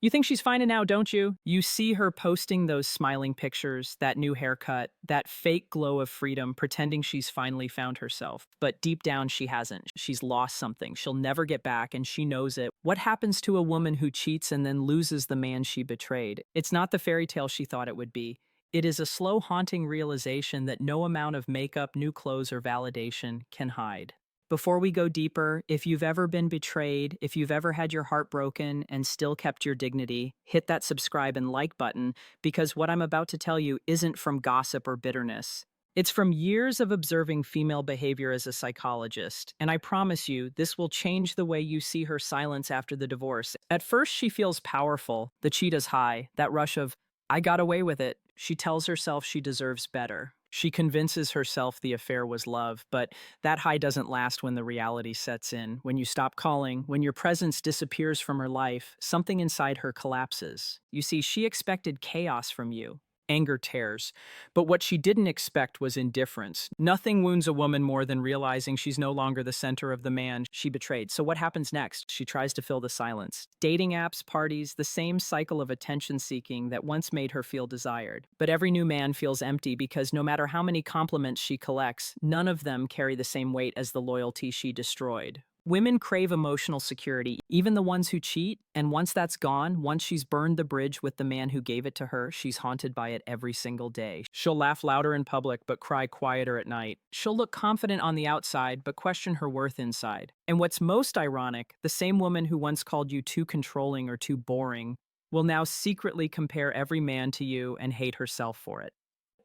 You think she's fine now, don't you? You see her posting those smiling pictures, that new haircut, that fake glow of freedom, pretending she's finally found herself. But deep down, she hasn't. She's lost something. She'll never get back, and she knows it. What happens to a woman who cheats and then loses the man she betrayed? It's not the fairy tale she thought it would be. It is a slow, haunting realization that no amount of makeup, new clothes, or validation can hide. Before we go deeper, if you've ever been betrayed, if you've ever had your heart broken and still kept your dignity, hit that subscribe and like button because what I'm about to tell you isn't from gossip or bitterness. It's from years of observing female behavior as a psychologist, and I promise you, this will change the way you see her silence after the divorce. At first, she feels powerful, the cheetah's high, that rush of, I got away with it. She tells herself she deserves better. She convinces herself the affair was love, but that high doesn't last when the reality sets in. When you stop calling, when your presence disappears from her life, something inside her collapses. You see, she expected chaos from you. Anger tears. But what she didn't expect was indifference. Nothing wounds a woman more than realizing she's no longer the center of the man she betrayed. So what happens next? She tries to fill the silence. Dating apps, parties, the same cycle of attention seeking that once made her feel desired. But every new man feels empty because no matter how many compliments she collects, none of them carry the same weight as the loyalty she destroyed. Women crave emotional security, even the ones who cheat, and once that's gone, once she's burned the bridge with the man who gave it to her, she's haunted by it every single day. She'll laugh louder in public but cry quieter at night. She'll look confident on the outside but question her worth inside. And what's most ironic, the same woman who once called you too controlling or too boring will now secretly compare every man to you and hate herself for it.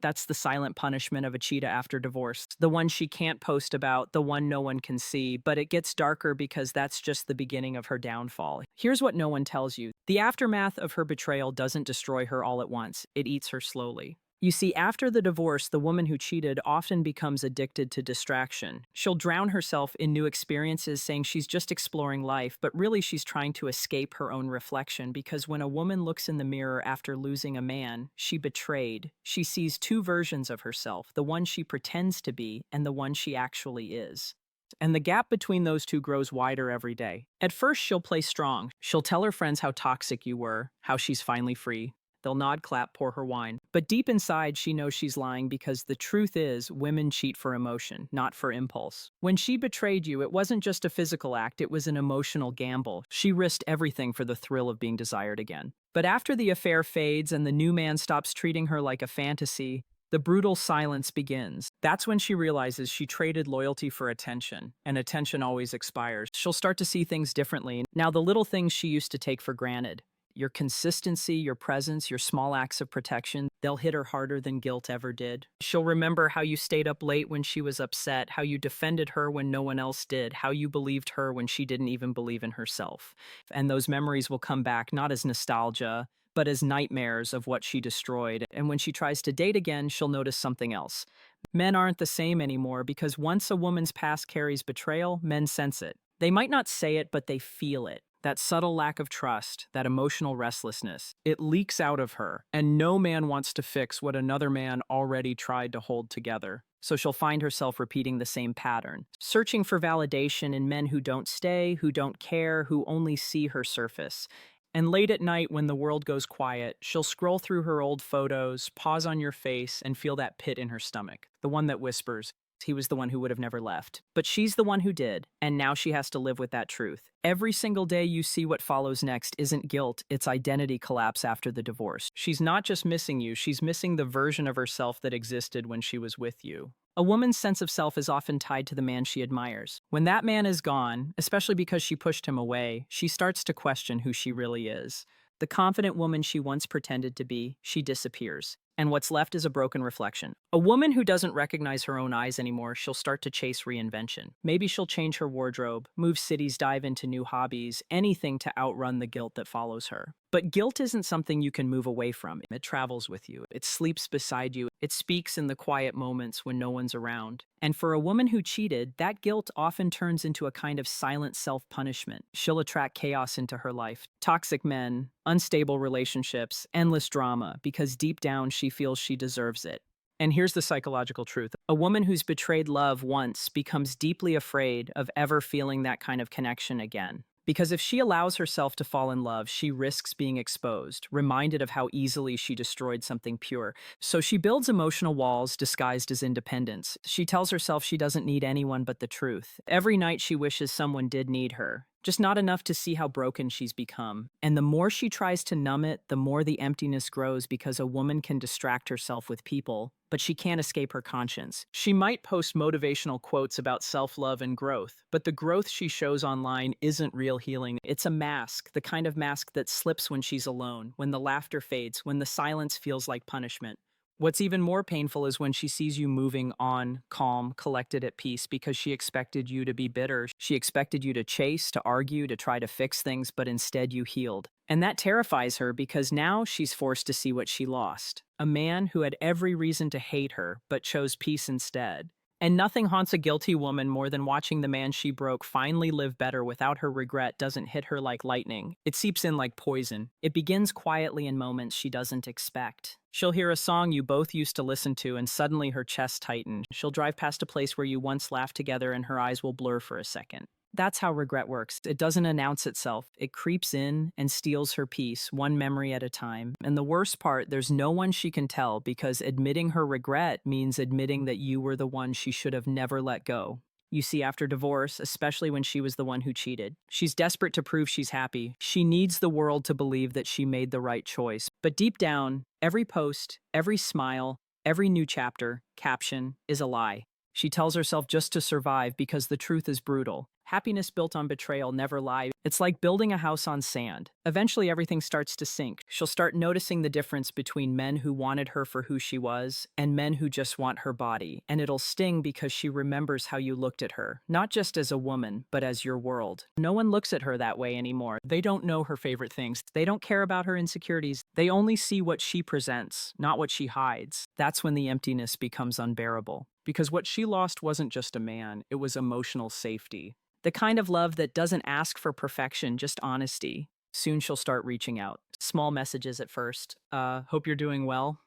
That's the silent punishment of a cheetah after divorce. The one she can't post about, the one no one can see, but it gets darker because that's just the beginning of her downfall. Here's what no one tells you. The aftermath of her betrayal doesn't destroy her all at once. It eats her slowly. You see, after the divorce, the woman who cheated often becomes addicted to distraction. She'll drown herself in new experiences, saying she's just exploring life, but really she's trying to escape her own reflection because when a woman looks in the mirror after losing a man she betrayed, she sees two versions of herself, the one she pretends to be and the one she actually is. And the gap between those two grows wider every day. At first, she'll play strong. She'll tell her friends how toxic you were, how she's finally free. They'll nod, clap, pour her wine. But deep inside, she knows she's lying because the truth is, women cheat for emotion, not for impulse. When she betrayed you, it wasn't just a physical act, it was an emotional gamble. She risked everything for the thrill of being desired again. But after the affair fades and the new man stops treating her like a fantasy, the brutal silence begins. That's when she realizes she traded loyalty for attention, and attention always expires. She'll start to see things differently. Now, the little things she used to take for granted, your consistency, your presence, your small acts of protection, they'll hit her harder than guilt ever did. She'll remember how you stayed up late when she was upset, how you defended her when no one else did, how you believed her when she didn't even believe in herself. And those memories will come back not as nostalgia, but as nightmares of what she destroyed. And when she tries to date again, she'll notice something else. Men aren't the same anymore because once a woman's past carries betrayal, men sense it. They might not say it, but they feel it. That subtle lack of trust, that emotional restlessness, it leaks out of her, and no man wants to fix what another man already tried to hold together. So she'll find herself repeating the same pattern, searching for validation in men who don't stay, who don't care, who only see her surface. And late at night, when the world goes quiet, she'll scroll through her old photos, pause on your face, and feel that pit in her stomach, the one that whispers, he was the one who would have never left. But she's the one who did, and now she has to live with that truth. Every single day you see what follows next isn't guilt, it's identity collapse after the divorce. She's not just missing you, she's missing the version of herself that existed when she was with you. A woman's sense of self is often tied to the man she admires. When that man is gone, especially because she pushed him away, she starts to question who she really is. The confident woman she once pretended to be, she disappears. And what's left is a broken reflection. A woman who doesn't recognize her own eyes anymore, she'll start to chase reinvention. Maybe she'll change her wardrobe, move cities, dive into new hobbies, anything to outrun the guilt that follows her. But guilt isn't something you can move away from. It travels with you. It sleeps beside you. It speaks in the quiet moments when no one's around. And for a woman who cheated, that guilt often turns into a kind of silent self-punishment. She'll attract chaos into her life. Toxic men, unstable relationships, endless drama, because deep down she feels she deserves it. And here's the psychological truth. A woman who's betrayed love once becomes deeply afraid of ever feeling that kind of connection again. Because if she allows herself to fall in love, she risks being exposed, reminded of how easily she destroyed something pure. So she builds emotional walls disguised as independence. She tells herself she doesn't need anyone but the truth. Every night she wishes someone did need her, just not enough to see how broken she's become. And the more she tries to numb it, the more the emptiness grows because a woman can distract herself with people, but she can't escape her conscience. She might post motivational quotes about self-love and growth, but the growth she shows online isn't real healing. It's a mask, the kind of mask that slips when she's alone, when the laughter fades, when the silence feels like punishment. What's even more painful is when she sees you moving on, calm, collected at peace, because she expected you to be bitter. She expected you to chase, to argue, to try to fix things, but instead you healed. And that terrifies her because now she's forced to see what she lost. A man who had every reason to hate her, but chose peace instead. And nothing haunts a guilty woman more than watching the man she broke finally live better without her regret doesn't hit her like lightning. It seeps in like poison. It begins quietly in moments she doesn't expect. She'll hear a song you both used to listen to and suddenly her chest tighten. She'll drive past a place where you once laughed together and her eyes will blur for a second. That's how regret works. It doesn't announce itself. It creeps in and steals her peace, one memory at a time. And the worst part, there's no one she can tell because admitting her regret means admitting that you were the one she should have never let go. You see, after divorce, especially when she was the one who cheated, she's desperate to prove she's happy. She needs the world to believe that she made the right choice. But deep down, every post, every smile, every new chapter, caption, is a lie. She tells herself just to survive because the truth is brutal. Happiness built on betrayal never lies. It's like building a house on sand. Eventually, everything starts to sink. She'll start noticing the difference between men who wanted her for who she was and men who just want her body. And it'll sting because she remembers how you looked at her, not just as a woman, but as your world. No one looks at her that way anymore. They don't know her favorite things. They don't care about her insecurities. They only see what she presents, not what she hides. That's when the emptiness becomes unbearable. Because what she lost wasn't just a man, it was emotional safety. The kind of love that doesn't ask for perfection, just honesty. Soon she'll start reaching out. Small messages at first. Hope you're doing well.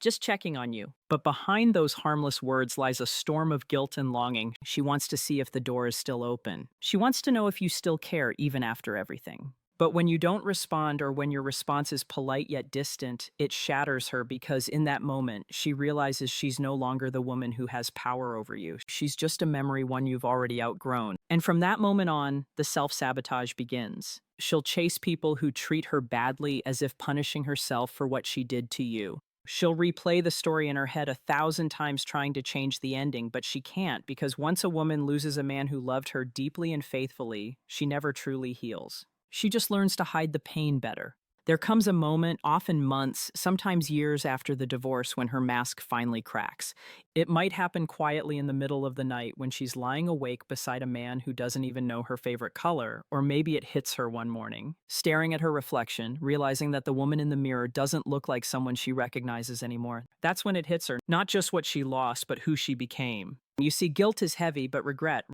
Just checking on you. But behind those harmless words lies a storm of guilt and longing. She wants to see if the door is still open. She wants to know if you still care even after everything. But when you don't respond or when your response is polite yet distant, it shatters her because in that moment, she realizes she's no longer the woman who has power over you. She's just a memory, one you've already outgrown. And from that moment on, the self-sabotage begins. She'll chase people who treat her badly as if punishing herself for what she did to you. She'll replay the story in her head 1,000 times trying to change the ending, but she can't because once a woman loses a man who loved her deeply and faithfully, she never truly heals. She just learns to hide the pain better. There comes a moment, often months, sometimes years after the divorce, when her mask finally cracks. It might happen quietly in the middle of the night when she's lying awake beside a man who doesn't even know her favorite color, or maybe it hits her one morning, staring at her reflection, realizing that the woman in the mirror doesn't look like someone she recognizes anymore. That's when it hits her, not just what she lost, but who she became. You see, guilt is heavy, but regret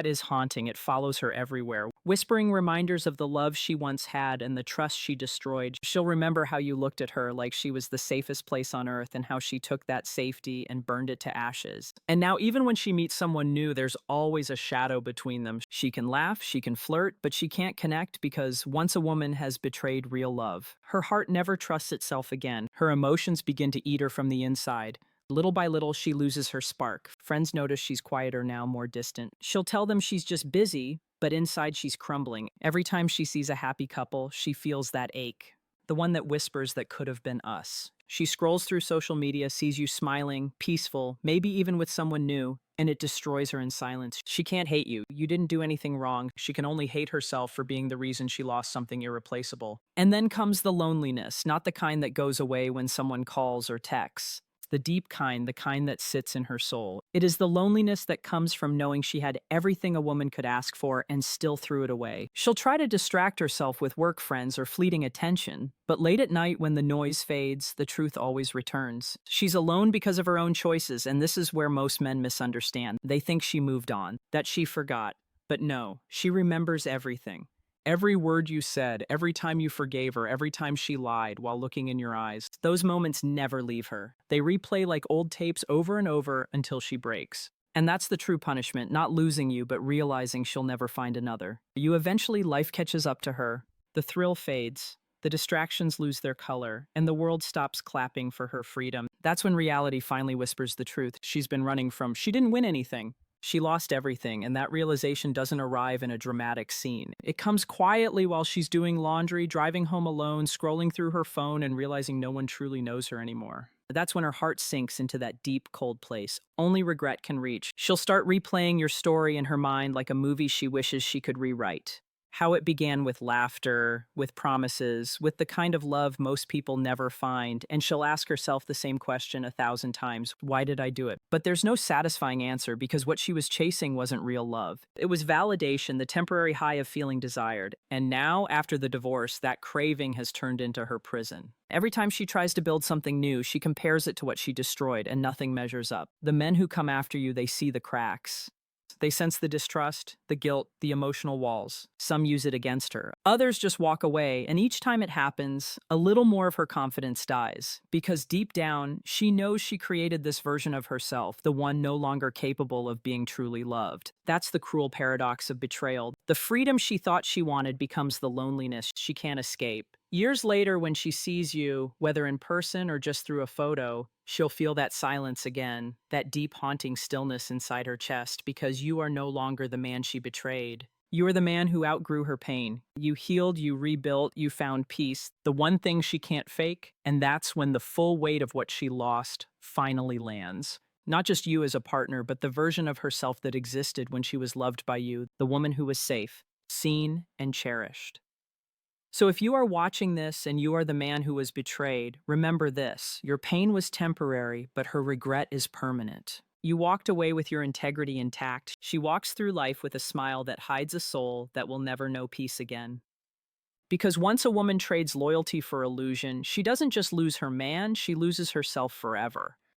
is haunting. It follows her everywhere, whispering reminders of the love she once had and the trust she destroyed. She'll remember how you looked at her like she was the safest place on earth and how she took that safety and burned it to ashes. And now even when she meets someone new, there's always a shadow between them. She can laugh, she can flirt, but she can't connect because once a woman has betrayed real love, her heart never trusts itself again. Her emotions begin to eat her from the inside. Little by little, she loses her spark. Friends notice she's quieter now, more distant. She'll tell them she's just busy, but inside she's crumbling. Every time she sees a happy couple, she feels that ache. The one that whispers that could have been us. She scrolls through social media, sees you smiling, peaceful, maybe even with someone new, and it destroys her in silence. She can't hate you. You didn't do anything wrong. She can only hate herself for being the reason she lost something irreplaceable. And then comes the loneliness, not the kind that goes away when someone calls or texts. The deep kind, the kind that sits in her soul. It is the loneliness that comes from knowing she had everything a woman could ask for and still threw it away. She'll try to distract herself with work friends or fleeting attention, but late at night when the noise fades, the truth always returns. She's alone because of her own choices, and this is where most men misunderstand. They think she moved on, that she forgot. But no, she remembers everything. Every word you said, every time you forgave her, every time she lied while looking in your eyes, those moments never leave her. They replay like old tapes over and over until she breaks. And that's the true punishment, not losing you, but realizing she'll never find another. You eventually, life catches up to her, the thrill fades, the distractions lose their color, and the world stops clapping for her freedom. That's when reality finally whispers the truth she's been running from. She didn't win anything. She lost everything, and that realization doesn't arrive in a dramatic scene. It comes quietly while she's doing laundry, driving home alone, scrolling through her phone, and realizing no one truly knows her anymore. That's when her heart sinks into that deep, cold place only regret can reach. She'll start replaying your story in her mind like a movie she wishes she could rewrite. How it began with laughter, with promises, with the kind of love most people never find, and she'll ask herself the same question 1,000 times, why did I do it? But there's no satisfying answer because what she was chasing wasn't real love. It was validation, the temporary high of feeling desired. And now, after the divorce, that craving has turned into her prison. Every time she tries to build something new, she compares it to what she destroyed, and nothing measures up. The men who come after you, they see the cracks. They sense the distrust, the guilt, the emotional walls. Some use it against her. Others just walk away, and each time it happens, a little more of her confidence dies. Because deep down, she knows she created this version of herself, the one no longer capable of being truly loved. That's the cruel paradox of betrayal. The freedom she thought she wanted becomes the loneliness she can't escape. Years later, when she sees you, whether in person or just through a photo, she'll feel that silence again, that deep haunting stillness inside her chest, because you are no longer the man she betrayed. You are the man who outgrew her pain. You healed, you rebuilt, you found peace, the one thing she can't fake, and that's when the full weight of what she lost finally lands. Not just you as a partner, but the version of herself that existed when she was loved by you, the woman who was safe, seen, and cherished. So if you are watching this and you are the man who was betrayed, remember this: your pain was temporary, but her regret is permanent. You walked away with your integrity intact. She walks through life with a smile that hides a soul that will never know peace again. Because once a woman trades loyalty for illusion, she doesn't just lose her man, she loses herself forever.